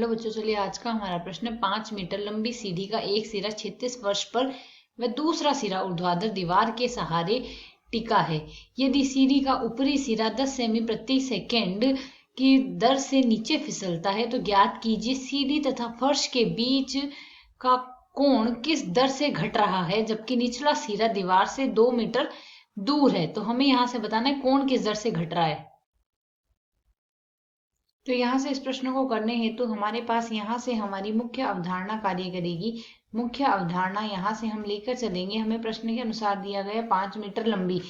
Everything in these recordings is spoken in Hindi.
हेलो बच्चों, चलिए आज का हमारा प्रश्न 5 मीटर लंबी सीढ़ी का एक सिरा 36 फर्श पर व दूसरा सिरा ऊर्ध्वाधर दीवार के सहारे टिका है। यदि सीढ़ी का ऊपरी सिरा 10 सेमी प्रति सेकेंड की दर से नीचे फिसलता है तो ज्ञात कीजिए सीढ़ी तथा फर्श के बीच का कोण किस दर से घट रहा है, जबकि निचला सिरा दीवार से 2 मीटर दूर है। तो हमें यहाँ से बताना है कोण किस दर से घट रहा है। तो यहाँ से इस प्रश्न को करने हेतु हमारे पास यहाँ से हमारी मुख्य अवधारणा कार्य करेगी। मुख्य अवधारणा यहाँ से हम लेकर चलेंगे। हमें प्रश्न के अनुसार दिया गया 5 मीटर लंबी,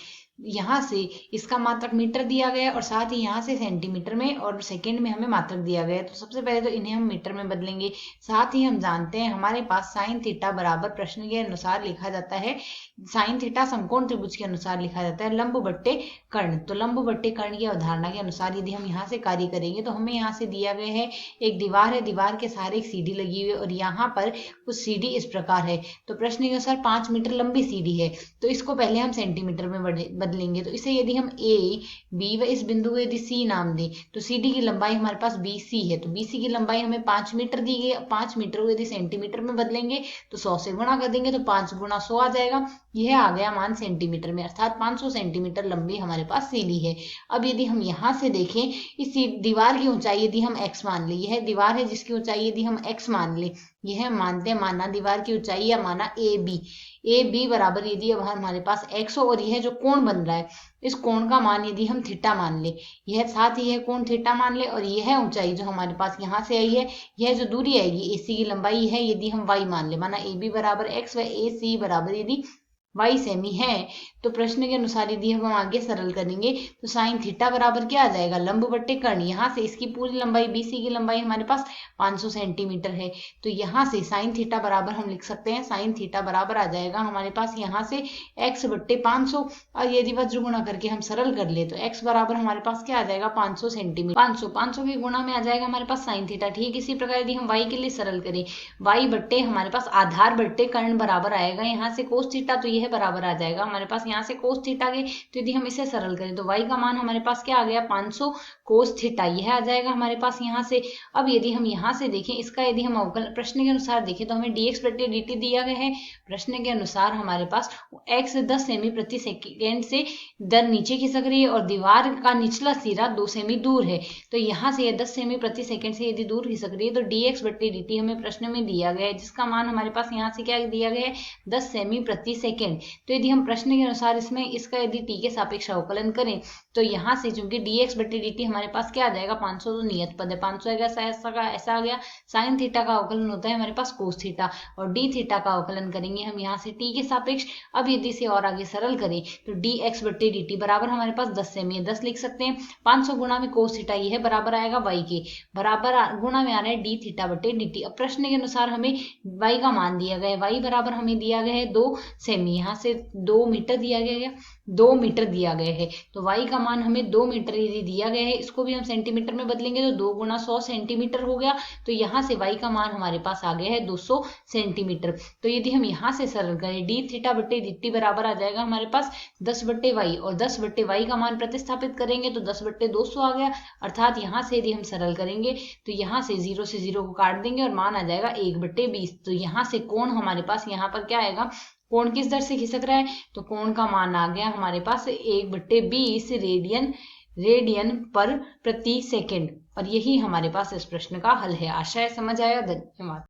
यहाँ से इसका मात्रक मीटर दिया गया और साथ ही यहाँ से सेंटीमीटर में और सेकंड में हमें मात्रक दिया गया है। तो सबसे पहले तो इन्हें हम मीटर में बदलेंगे। साथ ही हम जानते हैं हमारे पास साइन थीटा बराबर प्रश्न के अनुसार लिखा जाता है, साइन थीटा समकोण त्रिभुज के अनुसार लिखा जाता है लंब बट्टे कर्ण। तो लंब बट्टे कर्ण की अवधारणा के अनुसार यदि हम यहाँ से कार्य करेंगे तो हमें यहाँ से दिया गया है एक दीवार है, दीवार के सहारे एक सीढ़ी लगी हुई है और यहाँ पर कुछ सीढ़ी इस प्रकार है। तो प्रश्न के अनुसार 5 मीटर लंबी सीढ़ी है, तो इसको पहले हम सेंटीमीटर में बदलेंगे। तो इसे यदि हम ए बी व इस बिंदु को यदि सी नाम दें तो सीढ़ी की लंबाई हमारे पास BC है। तो BC की लंबाई हमें 5 मीटर दी गई। 5 मीटर को यदि सेंटीमीटर में बदलेंगे तो 100 से गुणा कर देंगे तो 5 गुणा 100 आ जाएगा। यह आ गया मान सेंटीमीटर में, अर्थात 500 सेंटीमीटर लंबी हमारे पास सीढ़ी है। अब यदि हम यहाँ से देखें, इस दीवार की ऊंचाई यदि हम x मान ली, यह दीवार है जिसकी ऊंचाई यदि हम x मान ले, यह मानते हैं माना दीवार की ऊंचाई या माना ए बी बराबर यदि अब हमारे पास x हो और यह जो कोण बन रहा है इस कोण का मान यदि हम थीटा मान ले, यह साथ ही यह कोण थीटा मान ले और यह ऊंचाई जो हमारे पास यहाँ से आई है, यह जो दूरी आएगी AC की लंबाई है यदि हम y मान ले, माना AB बराबर x व AC बराबर यदि y सेमी है, तो प्रश्न के अनुसार यदि हम आगे सरल करेंगे तो साइन थीटा बराबर क्या आ जाएगा लंब बट्टे कर्ण। यहाँ से इसकी पूरी लंबाई BC की लंबाई हमारे पास 500 सेंटीमीटर है, तो यहाँ से साइन थीटा बराबर हम लिख सकते हैं, साइन थीटा बराबर आ जाएगा हमारे पास यहाँ से x बट्टे 500 और यदि वज्र गुणा करके हम सरल कर ले तो x बराबर हमारे पास क्या आ जाएगा 500 सेंटीमीटर। 500 के गुणा में आ जाएगा हमारे पास साइन थीटा। ठीक इसी प्रकार यदि हम y के लिए सरल करें, y बट्टे हमारे पास आधार बट्टे कर्ण बराबर आएगा यहाँ से कोस थीटा, तो यह बराबर आ जाएगा हमारे पास यहाँ से कोस थीटा के। तो यदि हम इसे सरल करें तो y का मान हमारे पास क्या आ गया 500 कोस थीटा, यह आ जाएगा हमारे पास यहाँ से। अब यदि हम यहाँ से देखें, इसका यदि हम अवकलन प्रश्न के अनुसार देखें तो हमें dx बट्टे dt दिया गया है। प्रश्न के अनुसार हमारे पास x 10 सेमी प्रति सेकेंड से दर नीचे खिसक रही है और दीवार का निचला सिरा 2 सेमी दूर है। तो यहाँ से यह 10 सेमी प्रति सेकेंड से यदि दूर खिसक रही है तो dx बट्टे dt हमें प्रश्न में दिया गया है, जिसका मान हमारे पास यहाँ से क्या दिया गया है 10 सेमी प्रति सेकेंड। तो यदि हम प्रश्न के अनुसार इसमें इसका यदि t के सापेक्ष अवकलन करें तो यहाँ से चूंकि dx बट्टे dt हमारे पास क्या आ जाएगा 500, तो नियत पद है 500 ऐसा आ गया। साइन थीटा का अवकलन होता है हमारे पास कोस थीटा और d थीटा का अवकलन करेंगे हम यहाँ से t के सापेक्ष। अब यदि इसे और आगे सरल करें तो dx बट्टे dt बराबर हमारे पास 10 सेमी है, 10 लिख सकते हैं। 500 गुणा में कोस थीटा यह बराबर आएगा y के, बराबर गुणा में आ रहा है d थीटा बट्टे dt। अब प्रश्न के अनुसार हमें y का मान दिया गया है, y बराबर हमें दिया गया है 2 सेमी, यहाँ से 2 मीटर दिया गया है, 2 मीटर दिया गया है। तो y का मान हमें 2 मीटर यदि दिया गया है, इसको भी हम सेंटीमीटर में बदलेंगे तो 2 गुणा 100 सेंटीमीटर हो गया। तो यहाँ से y का मान हमारे पास आ गया है 200 सेंटीमीटर। तो यदि हम यहाँ से सरल करें d थीटा बट्टे dt बराबर आ जाएगा हमारे पास 10 बट्टे y और 10 बट्टे y का मान प्रतिस्थापित करेंगे तो 10 बट्टे 200 आ गया। अर्थात यहाँ से यदि हम सरल करेंगे तो यहाँ से 0 से 0 को काट देंगे और मान आ जाएगा 1 बट्टे 20। तो यहाँ से कोण हमारे पास यहाँ पर क्या आएगा, कोण किस दर से खिसक रहा है, तो कोण का मान आ गया हमारे पास 1 बट्टे 20 रेडियन पर प्रति सेकेंड। और यही हमारे पास इस प्रश्न का हल है। आशा है समझ आया। धन्यवाद।